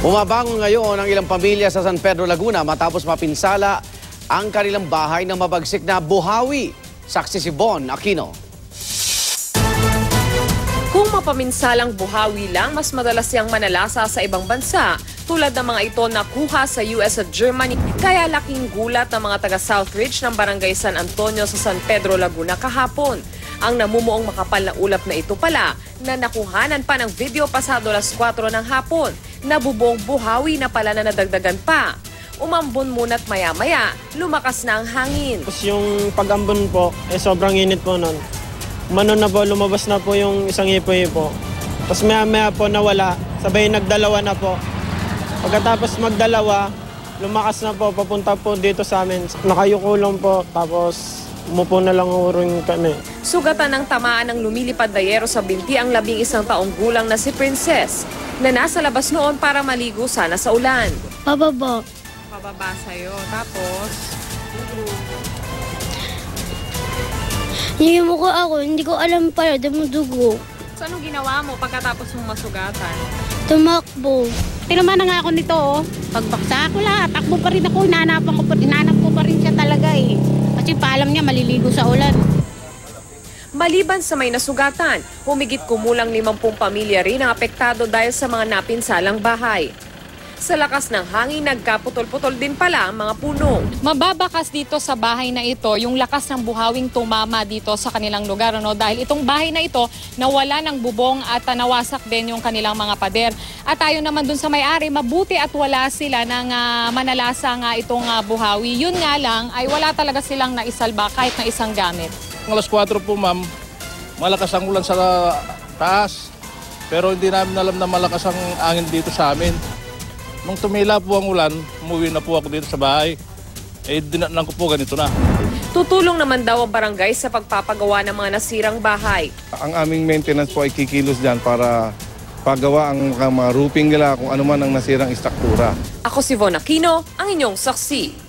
Bumabangon ngayon ang ilang pamilya sa San Pedro, Laguna matapos mapinsala ang kanilang bahay ng mabagsik na buhawi. Saksi si Bon Aquino. Kung mapaminsalang buhawi lang, mas madalas siyang manalasa sa ibang bansa. Tulad ng mga ito nakuha sa US at Germany. Kaya laking gulat ng mga taga Southridge ng Barangay San Antonio sa San Pedro, Laguna kahapon. Ang namumuong makapal na ulap na ito pala na nakuhanan pa ng video pasado alas 4 ng hapon. Nabubuong buhawi na pala na nadagdagan pa. Umambon muna't maya-maya, lumakas na ang hangin. Tapos yung pag-ambon po, sobrang init po nun. Umano na po, lumabas na po yung isang hipo-hipo. Tapos maya-maya po nawala, sabay nagdalawa na po. Pagkatapos magdalawa, lumakas na po, papunta po dito sa amin. Nakayuko lang po, tapos umupo na lang uring kami. Sugatan ng tamaan ng lumilipad na yero sa binti ang 11 taong gulang na si Princess, na nasa labas noon para maligo sana sa ulan. Pababa. Pababa sa'yo, tapos? Hinimuko ako, hindi ko alam pala, dumudugo. So anong ginawa mo pagkatapos mong masugatan? Tumakbo. Tinaman na nga ako nito, oh. Pagbaksa ko lahat, takbo pa rin ako, hinanap ko pa rin siya talaga eh. Kasi paalam niya maliligo sa ulan. Maliban sa may nasugatan, humigit kumulang 50 pamilya rin ang apektado dahil sa mga napinsalang bahay. Sa lakas ng hangin, nagkaputol-putol din pala ang mga puno. Mababakas dito sa bahay na ito yung lakas ng buhawing tumama dito sa kanilang lugar. No? Dahil itong bahay na ito nawala ng bubong at nawasak din yung kanilang mga pader. At tayo naman dun sa may-ari, mabuti at wala sila ng manalasa nga itong buhawi. Yun nga lang ay wala talaga silang naisalba kahit na isang gamit. Alas 4 po ma'am, malakas ang ulan sa taas. Pero hindi namin alam na malakas ang angin dito sa amin. Nung tumila po ang ulan, umuwi na po ako dito sa bahay. Dinatnan ko po ganito na. Tutulong naman daw ang barangay sa pagpapagawa ng mga nasirang bahay. Ang aming maintenance po ay kikilos dyan para pagawa ang mga roofing nila kung ano man ang nasirang istruktura. Ako si Von Aquino, ang inyong saksi.